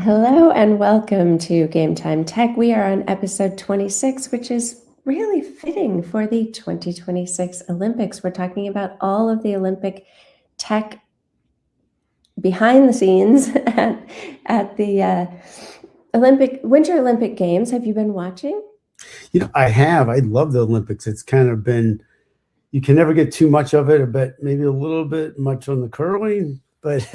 Hello and welcome to Game Time Tech. We are on episode 26, which is really fitting for the 2026 Olympics. We're talking about all of the Olympic tech behind the scenes at the Winter Olympic Games. Have you been watching? I have. I love the Olympics. It's kind of been, you can never get too much of it. I bet maybe a little bit much on the curling, but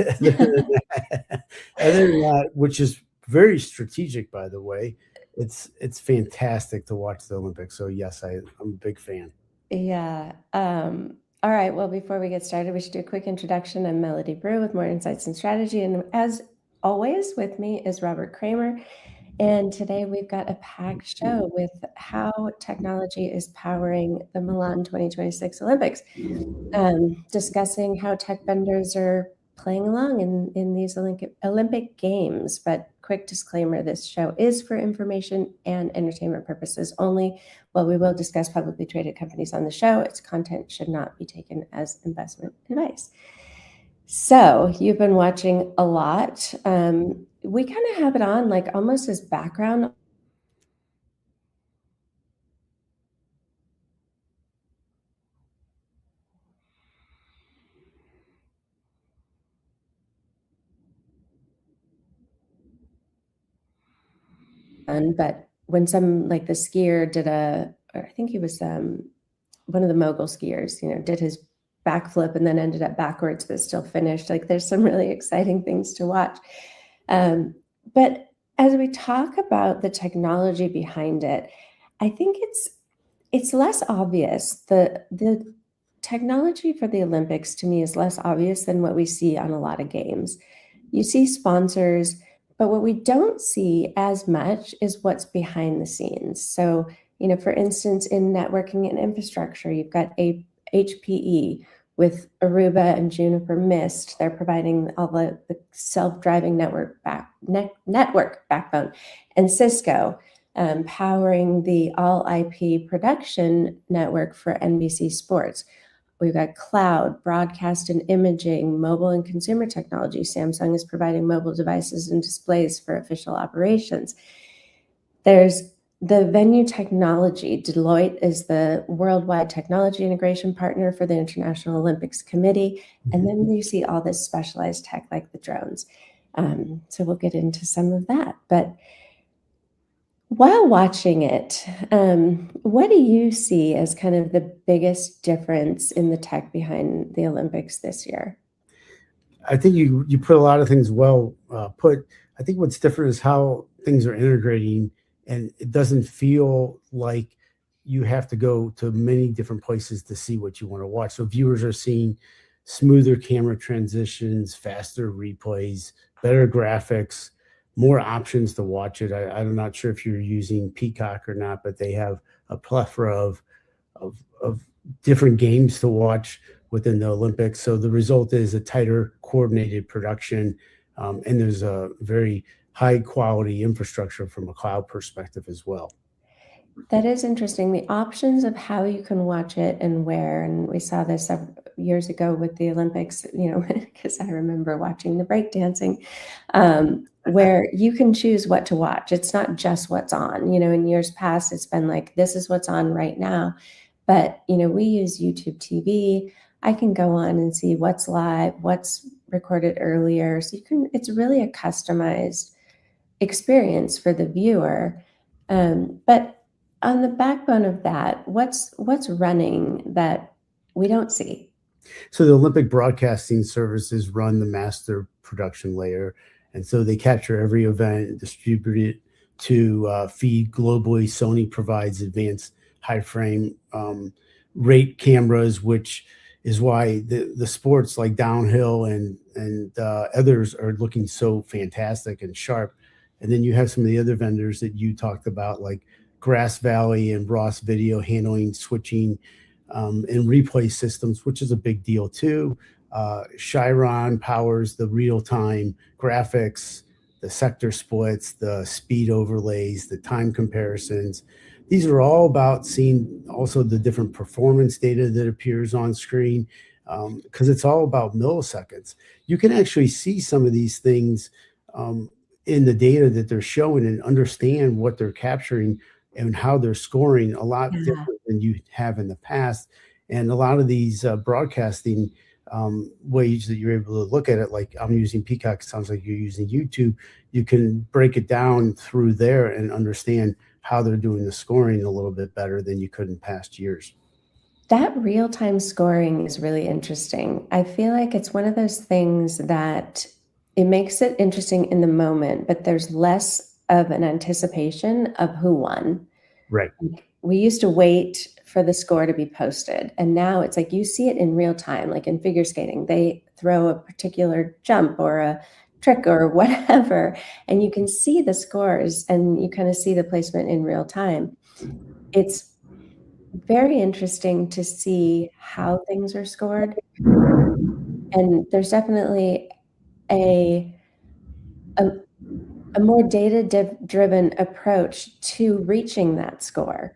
other than that, which is very strategic, by the way, it's fantastic to watch the Olympics. So yes, I'm a big fan. Yeah. All right. Well, before we get started, we should do a quick introduction. I'm Melody Brue with more insights and strategy. And as always, with me is Robert Kramer. And today we've got a packed show with how technology is powering the Milan 2026 Olympics, discussing how tech vendors are playing along in these Olympic Games. But quick disclaimer, this show is for information and entertainment purposes only. While we will discuss publicly traded companies on the show, its content should not be taken as investment advice. So you've been watching a lot. We kind of have it on like almost as background. But when some like the skier did or I think he was one of the mogul skiers, did his backflip and then ended up backwards, but still finished. Like there's some really exciting things to watch. But as we talk about the technology behind it, I think it's less obvious. The technology for the Olympics to me is less obvious than what we see on a lot of games. You see sponsors, but what we don't see as much is what's behind the scenes. So, for instance, in networking and infrastructure, you've got a HPE with Aruba and Juniper Mist. They're providing all the self-driving network backbone, and Cisco powering the all IP production network for NBC Sports. We've got cloud, broadcast and imaging, mobile and consumer technology. Samsung is providing mobile devices and displays for official operations. There's the venue technology. Deloitte is the worldwide technology integration partner for the International Olympics Committee. And then you see all this specialized tech like the drones. So we'll get into some of that. But while watching it, what do you see as kind of the biggest difference in the tech behind the Olympics this year? I think you put a lot of things well put. I think what's different is how things are integrating, and it doesn't feel like you have to go to many different places to see what you want to watch. So viewers are seeing smoother camera transitions, faster replays, better graphics, more options to watch it. I'm not sure if you're using Peacock or not, but they have a plethora of different games to watch within the Olympics. So the result is a tighter coordinated production, and there's a very high quality infrastructure from a cloud perspective as well. That is interesting. The options of how you can watch it and where, and we saw this years ago with the Olympics, because I remember watching the breakdancing, where you can choose what to watch. It's not just what's on. In years past, it's been like, this is what's on right now. But, we use YouTube TV. I can go on and see what's live, what's recorded earlier. So it's really a customized experience for the viewer. But on the backbone of that, what's running that we don't see? So the Olympic broadcasting services run the master production layer. And so they capture every event and distribute it to feed globally. Sony provides advanced high frame rate cameras, which is why the sports like downhill and others are looking so fantastic and sharp. And then you have some of the other vendors that you talked about, like Grass Valley and Ross Video, handling switching and replay systems, which is a big deal too. Chyron powers the real-time graphics, the sector splits, the speed overlays, the time comparisons. These are all about seeing also the different performance data that appears on screen, because it's all about milliseconds. You can actually see some of these things in the data that they're showing and understand what they're capturing and how they're scoring a lot Yeah. different than you have in the past. And a lot of these broadcasting ways that you're able to look at it, like I'm using Peacock, sounds like you're using YouTube, you can break it down through there and understand how they're doing the scoring a little bit better than you could in past years. That real-time scoring is really interesting. I feel like it's one of those things that it makes it interesting in the moment, but there's less of an anticipation of who won. Right. Like, we used to wait for the score to be posted, and now it's like you see it in real time, like in figure skating. They throw a particular jump or a trick or whatever, and you can see the scores and you kind of see the placement in real time. It's very interesting to see how things are scored, and there's definitely a a a more data driven approach to reaching that score,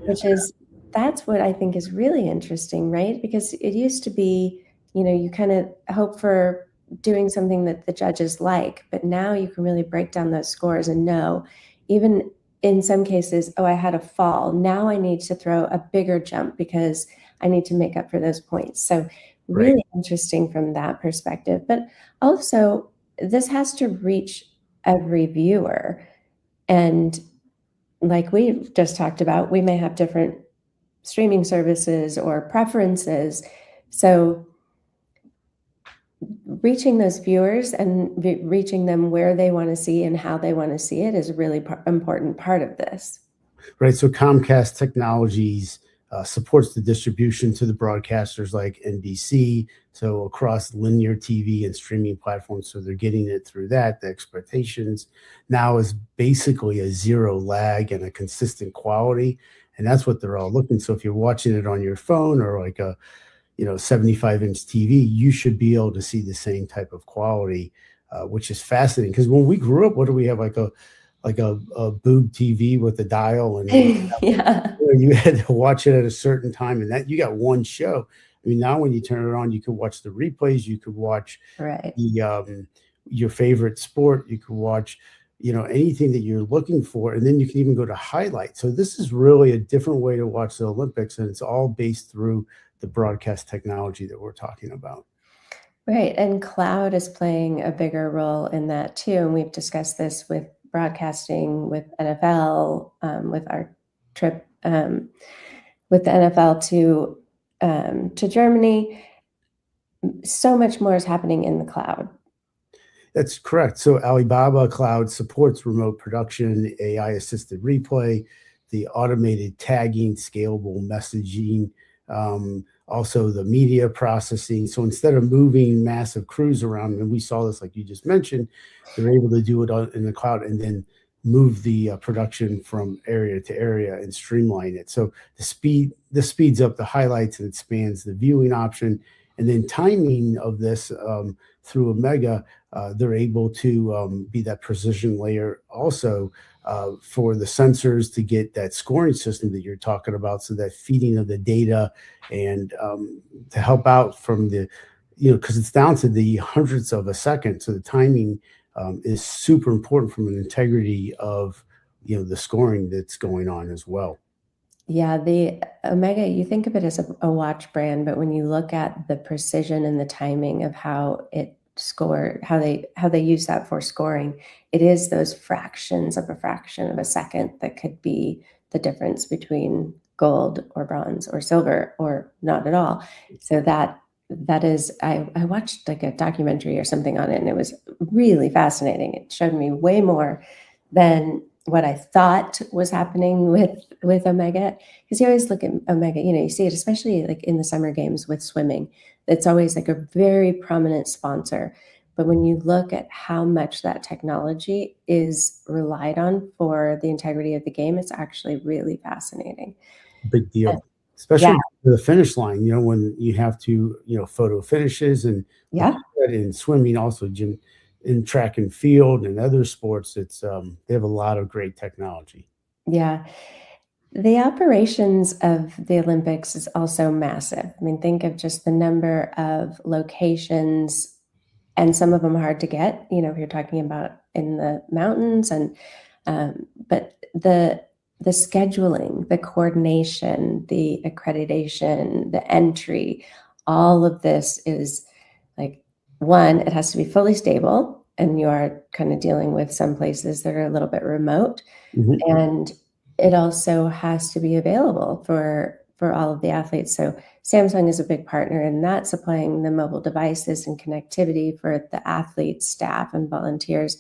which is that's what I think is really interesting, right? Because it used to be, you kind of hope for doing something that the judges like, but now you can really break down those scores and know, even in some cases, oh, I had a fall. Now I need to throw a bigger jump because I need to make up for those points. So Right. really interesting from that perspective. But also, this has to reach every viewer. And like we just talked about, we may have different streaming services or preferences. So reaching those viewers and reaching them where they want to see and how they want to see it is a really important part of this. Right. So Comcast Technologies supports the distribution to the broadcasters like NBC. So across linear TV and streaming platforms, so they're getting it through that. The expectations now is basically a zero lag and a consistent quality, and that's what they're all looking. So if you're watching it on your phone or like a 75-inch TV, you should be able to see the same type of quality, which is fascinating. Because when we grew up, what do we have, like a boob TV with a dial, and then Yeah, you had to watch it at a certain time, and that you got one show. I mean, now when you turn it on, you could watch the replays, you could watch right. the your favorite sport, you could watch anything that you're looking for, and then you can even go to highlights. So this is really a different way to watch the Olympics, and it's all based through the broadcast technology that we're talking about. Right. And cloud is playing a bigger role in that too. And we've discussed this with broadcasting with NFL, with our trip with the NFL to Germany. So much more is happening in the cloud. That's correct. So Alibaba Cloud supports remote production, AI assisted replay, the automated tagging, scalable messaging, also the media processing. So instead of moving massive crews around, and we saw this like you just mentioned, they're able to do it in the cloud and then move the production from area to area and streamline it. So this speeds up the highlights and expands the viewing option. And then timing of this through Omega, they're able to be that precision layer also for the sensors to get that scoring system that you're talking about. So that feeding of the data and to help out from because it's down to the hundredths of a second. So the timing is super important from an integrity of, the scoring that's going on as well. Yeah, the Omega, you think of it as a watch brand, but when you look at the precision and the timing of how it score, how they use that for scoring, it is those fractions of a fraction of a second that could be the difference between gold or bronze or silver or not at all. So that is, I watched like a documentary or something on it, and it was really fascinating. It showed me way more than what I thought was happening with Omega. Because you always look at Omega, you see it, especially like in the summer games with swimming. It's always like a very prominent sponsor. But when you look at how much that technology is relied on for the integrity of the game, it's actually really fascinating. Big Uh, deal, yeah, especially the finish line, when you have to, photo finishes and like yeah, you said, in swimming, also gym, in track and field and other sports, it's they have a lot of great technology. yeah. The operations of the Olympics is also massive. I mean, think of just the number of locations, and some of them hard to get. If you're talking about in the mountains, and but the scheduling, the coordination, the accreditation, the entry, all of this is like, one, it has to be fully stable, and you are kind of dealing with some places that are a little bit remote. Mhm. And it also has to be available for all of the athletes. So Samsung is a big partner in that, supplying the mobile devices and connectivity for the athletes, staff, and volunteers.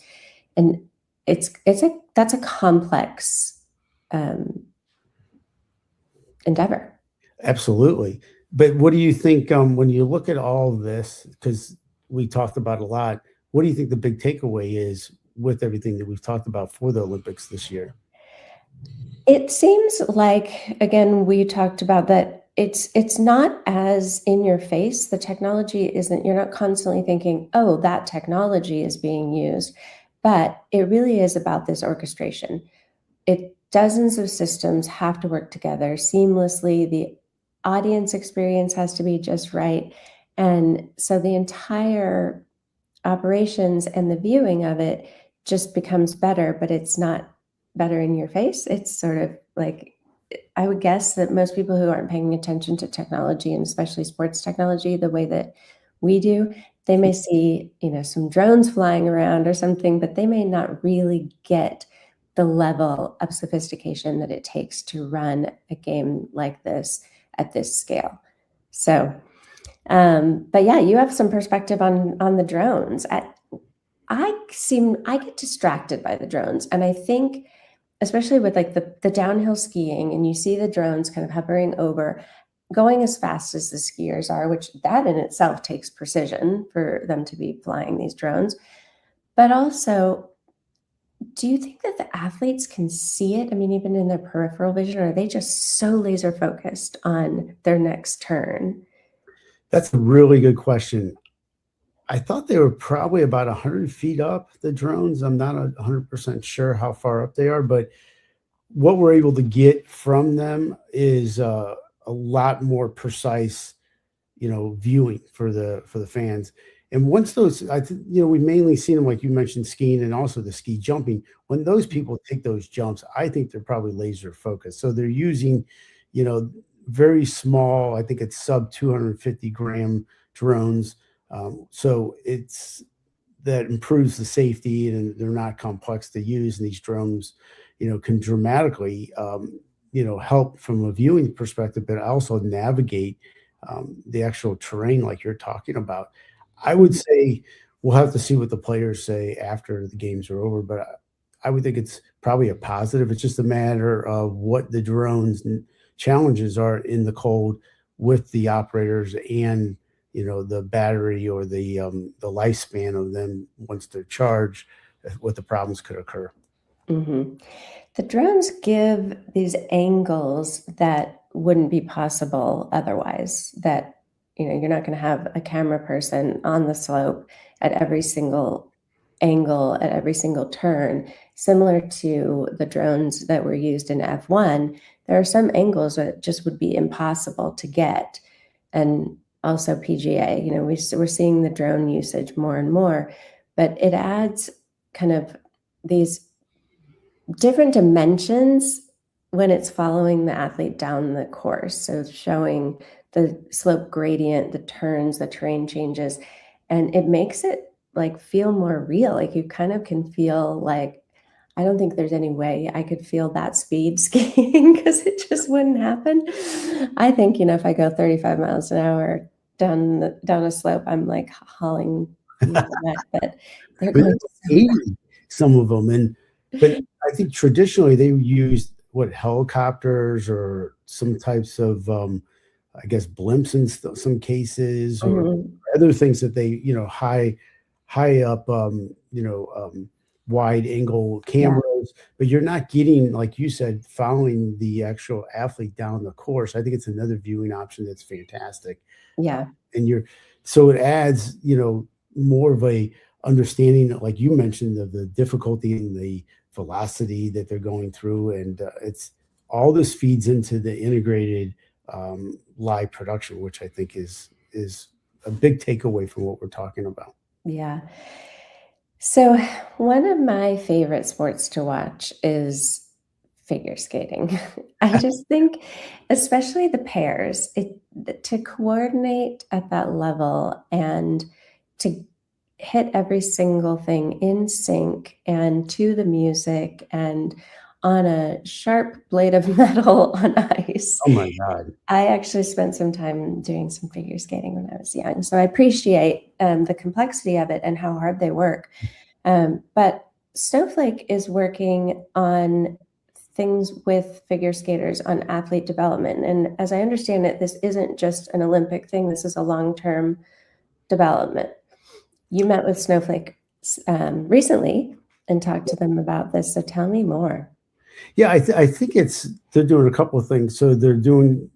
And that's a complex endeavor. Absolutely. But what do you think when you look at all of this? Because we talked about a lot. What do you think the big takeaway is with everything that we've talked about for the Olympics this year? It seems like, again, we talked about that it's not as in your face. The technology isn't, you're not constantly thinking, oh, that technology is being used, but it really is about this orchestration. Dozens of systems have to work together seamlessly. The audience experience has to be just right. And so the entire operations and the viewing of it just becomes better, but it's not better in your face. It's sort of like, I would guess that most people who aren't paying attention to technology, and especially sports technology, the way that we do, they may see, some drones flying around or something, but they may not really get the level of sophistication that it takes to run a game like this at this scale. So, but yeah, you have some perspective on the drones. I get distracted by the drones, and I think, especially with like the downhill skiing, and you see the drones kind of hovering over, going as fast as the skiers are, which that in itself takes precision for them to be flying these drones. But also, do you think that the athletes can see it? I mean, even in their peripheral vision, or are they just so laser focused on their next turn? That's a really good question. I thought they were probably about 100 feet up, the drones. I'm not 100% sure how far up they are, but what we're able to get from them is a lot more precise, viewing for the fans. And once those, we've mainly seen them, like you mentioned, skiing and also the ski jumping. When those people take those jumps, I think they're probably laser focused. So they're using, you know, very small, I think it's sub 250-gram drones. So it's that improves the safety, and they're not complex to use. And these drones, can dramatically, help from a viewing perspective, but also navigate the actual terrain like you're talking about. I would say we'll have to see what the players say after the games are over, but I would think it's probably a positive. It's just a matter of what the drones challenges are in the cold with the operators, and the battery or the lifespan of them once they're charged, what the problems could occur. Mm-hmm. The drones give these angles that wouldn't be possible otherwise. That, you're not going to have a camera person on the slope at every single angle, at every single turn. Similar to the drones that were used in F1, there are some angles that just would be impossible to get. And also PGA, we're seeing the drone usage more and more, but it adds kind of these different dimensions when it's following the athlete down the course. So showing the slope gradient, the turns, the terrain changes, and it makes it like feel more real. Like you kind of can feel like, I don't think there's any way I could feel that speed skiing because it just wouldn't happen. I think, if I go 35 miles an hour down a slope, I'm like hauling but they're But going so 80, some of them, but I think traditionally they used helicopters or some types of I guess blimps in some cases, fast. or Mhm. other things that they, high up, wide angle Yeah, cameras, but you're not getting, like you said, following the actual athlete down the course. I think it's another viewing option that's fantastic. yeah. And so it adds, more of a understanding, like you mentioned, of the difficulty and the velocity that they're going through. And it's all this feeds into the integrated live production, which I think is a big takeaway from what we're talking about. Yeah. So, one of my favorite sports to watch is figure skating. I just think, especially the pairs, to coordinate at that level and to hit every single thing in sync and to the music and on a sharp blade of metal on ice. Oh my God. I actually spent some time doing some figure skating when I was young, so I appreciate the complexity of it and how hard they work. But Snowflake is working on things with figure skaters on athlete development. And as I understand it, this isn't just an Olympic thing, this is a long term development. You met with Snowflake recently and talked to them about this. So tell me more. Yeah, I think they're doing a couple of things. So they're doing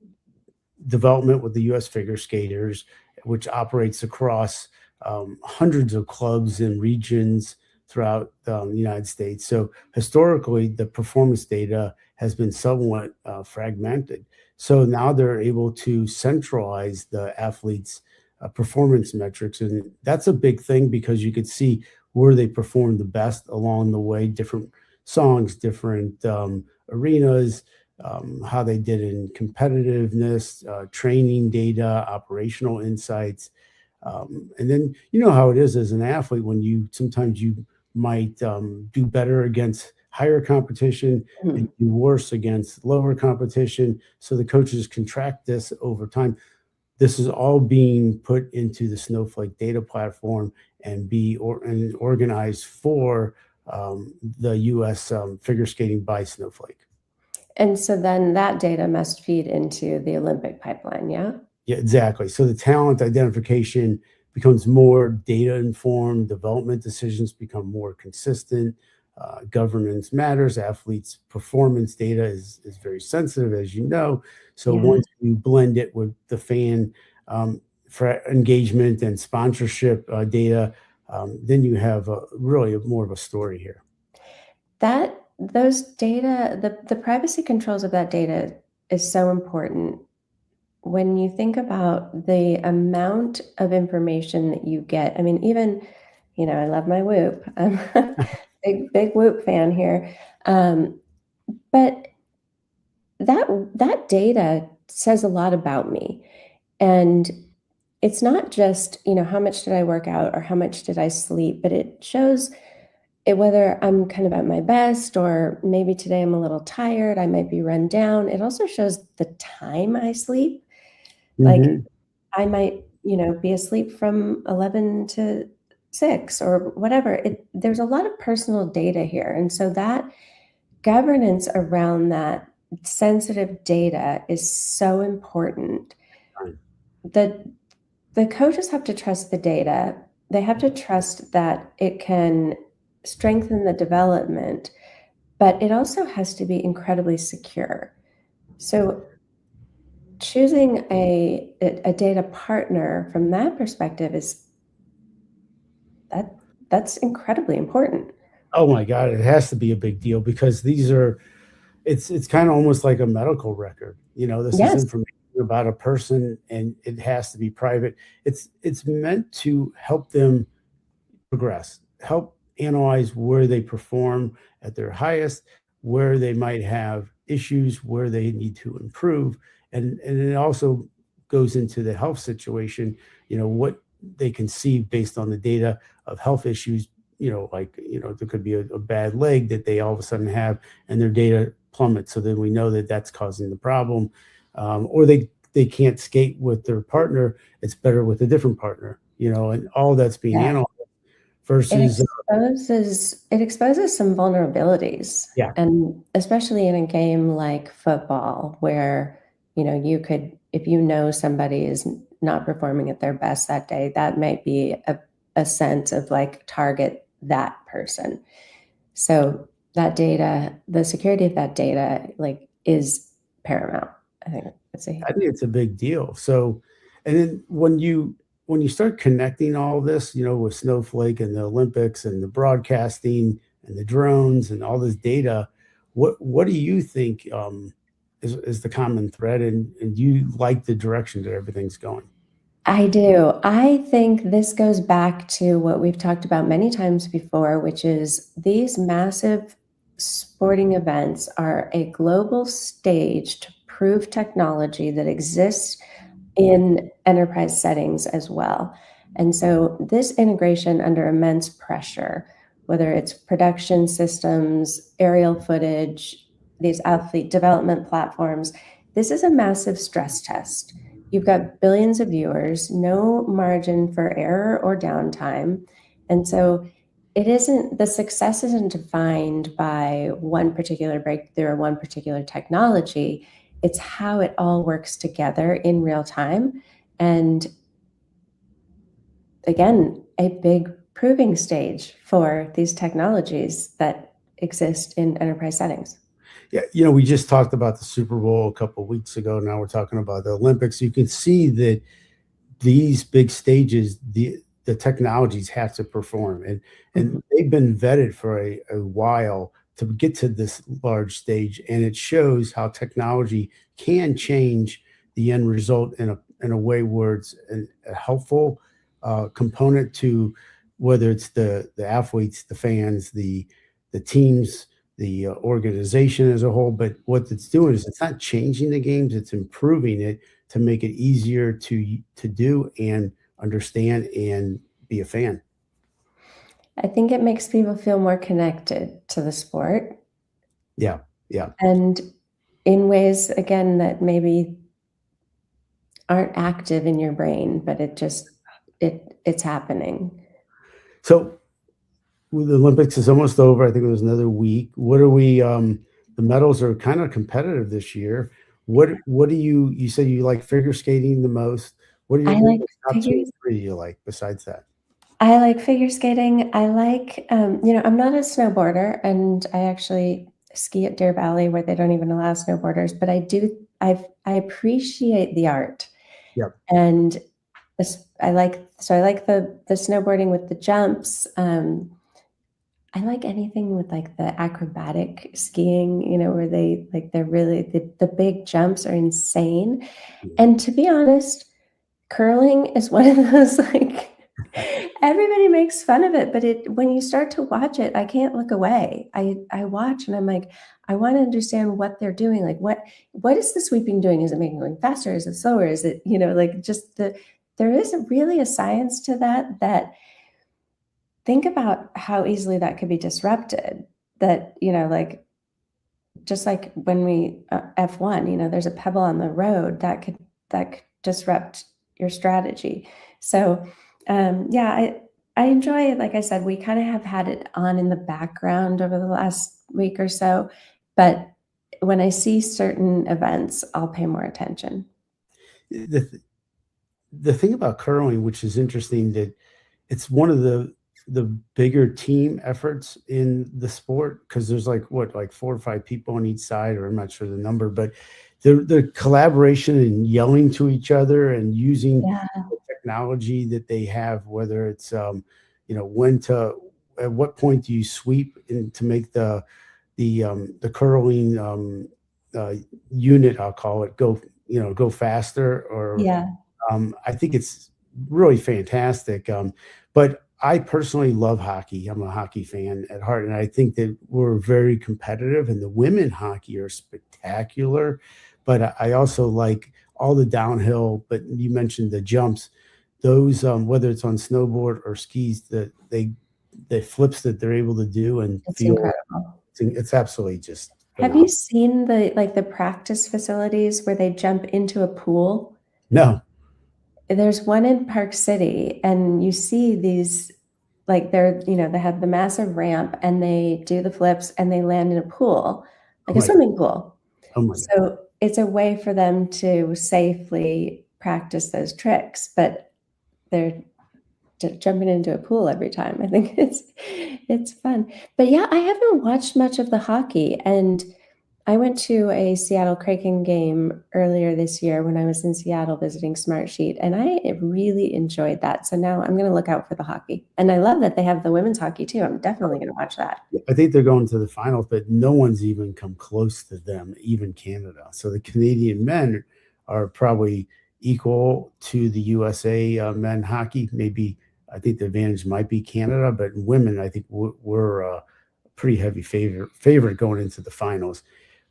development with the U.S. figure skaters, which operates across hundreds of clubs and regions throughout the United States. So historically, the performance data has been somewhat fragmented. So now they're able to centralize the athletes' performance metrics, and that's a big thing because you could see where they performed the best along the way, different songs, different arenas, how they did in competitiveness, training data, operational insights. And then you know how it is as an athlete when you sometimes you might do better against higher competition and Mhm. do worse against lower competition. So the coaches can track this over time. This is all being put into the Snowflake data platform and and organized for the U.S. Figure skating by Snowflake. And so then that data must feed into the Olympic pipeline, yeah? Yeah, exactly. So the talent identification becomes more data informed, development decisions become more consistent, governance matters, athletes' performance data is very sensitive, as you know. So Yeah. once you blend it with the fan for engagement and sponsorship data, then you have really more of a story here. Those data, the privacy controls of that data is so important. When you think about the amount of information that you get, I mean, even, I love my Whoop. I'm a big Whoop fan here. But that data says a lot about me. And it's not just, how much did I work out or how much did I sleep, but it shows whether I'm kind of at my best or maybe today I'm a little tired, I might be run down. It also shows the time I sleep. Like Mhm. I might, be asleep from 11 to 6 or whatever. There's a lot of personal data here. And so that governance around that sensitive data is so important. The the coaches have to trust the data. They have to trust that it can strengthen the development, but it also has to be incredibly secure. So choosing a data partner from that perspective is that that's incredibly important. Oh my God, it has to be a big deal because these are it's kind of almost like a medical record. You know, this is Yes. information about a person and it has to be private. It's meant to help them progress, help analyze where they perform at their highest, where they might have issues, where they need to improve. And it also goes into the health situation, what they can see based on the data of health issues, like, there could be a bad leg that they all of a sudden have and their data plummets. So then we know that that's causing the problem. Or they can't skate with their partner. It's better with a different partner, and all that's being Yeah. analyzed It versus exposes some vulnerabilities, yeah. and especially in a game like football where, you could if somebody is not performing at their best that day, that might be a sense of like target that person. So that data, the security of that data, like is paramount. I think that's a I think it's a big deal. So, and then when you start connecting all this, with Snowflake and the Olympics and the broadcasting and the drones and all this data, what do you think is the common thread, and do you like the direction that everything's going? I do. I think this goes back to what we've talked about many times before, which is these massive sporting events are a global stage to prove technology that exists in enterprise settings as well. And so this integration under immense pressure, whether it's production systems, aerial footage, these athlete development platforms, this is a massive stress test. You've got billions of viewers, no margin for error or downtime. And so the success isn't defined by one particular breakthrough or one particular technology. It's how it all works together in real time. And again, a big proving stage for these technologies that exist in enterprise settings. Yeah, we just talked about the Super Bowl a couple of weeks ago. Now we're talking about the Olympics. You can see that these big stages, the technologies have to perform, and they've been vetted for a while to get to this large stage, and it shows how technology can change the end result in a way where it's a helpful component to whether it's the athletes, the fans, the teams, the organization as a whole. But what it's doing is it's not changing the games; it's improving it to make it easier to do and understand and be a fan. I think it makes people feel more connected to the sport Yeah, yeah. and in ways, again, that maybe aren't active in your brain, but it's happening. So well, the Olympics is almost over. I think it was another week. What are we? The medals are kind of competitive this year. What do you said you like figure skating the most? I What are like the top two or figures three you like besides that? I like figure skating. I like, I'm not a snowboarder, and I actually ski at Deer Valley where they don't even allow snowboarders, but I appreciate the art. Yep. And I like the snowboarding with the jumps. I like anything with like the acrobatic skiing, where they're really, the big jumps are insane. Yeah. And to be honest, curling is one of those like everybody makes fun of it, but when you start to watch it, I can't look away. I watch and I'm like, I want to understand what they're doing. Like what is the sweeping doing? Is it making it going faster? Is it slower? Is it, like just there is really a science to that think about how easily that could be disrupted. That, like just like when we F1, there's a pebble on the road that could disrupt your strategy. So yeah, I enjoy it. Like I said, we kind of have had it on in the background over the last week or so, but when I see certain events, I'll pay more attention. The the thing about curling, which is interesting, that it's one of the bigger team efforts in the sport because there's like what, like 4 or 5 people on each side, or I'm not sure the number, but the collaboration and yelling to each other and using Yeah, the technology that they have, whether it's when to at what point do you sweep and to make the curling uh, unit, I'll call it, go faster, or yeah, I think it's really fantastic. But I personally love hockey. I'm a hockey fan at heart, and I think that we're very competitive. And the women hockey are spectacular. But I also like all the downhill. But you mentioned the jumps; those, whether it's on snowboard or skis, that the flips that they're able to do and it's feel, incredible. it's absolutely just Have you phenomenal. seen the practice facilities where they jump into a pool? No, There's one in Park City, and you see these like they have the massive ramp and they do the flips and they land in a pool, oh like a my, swimming pool. oh my God. So it's a way for them to safely practice those tricks, but they're jumping into a pool every time. I think it's fun. But yeah, I haven't watched much of the hockey, and I went to a Seattle Kraken game earlier this year when I was in Seattle visiting Smartsheet, and I really enjoyed that. So now I'm going to look out for the hockey. And I love that they have the women's hockey too. I'm definitely going to watch that. I think they're going to the finals, but no one's even come close to them, even Canada. So the Canadian men are probably equal to the USA men hockey. Maybe I think the advantage might be Canada, but women, I think we're a pretty heavy favorite going into the finals.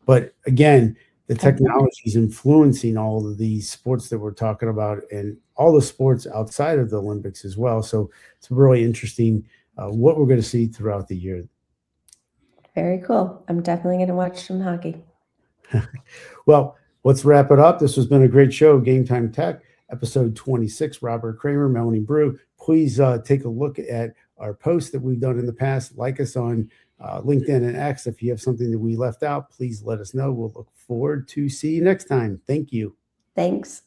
But again, the technology is influencing all of these sports that we're talking about and all the sports outside of the Olympics as well. So it's really interesting what we're going to see throughout the year. Very cool. I'm definitely going to watch some hockey. Well, let's wrap it up. This has been a great show, Game Time Tech, episode 26. Robert Kramer, Melanie Brue. Please take a look at our posts that we've done in the past. Like us on LinkedIn and X. If you have something that we left out, please let us know. We'll look forward to see you next time. Thank you. Thanks.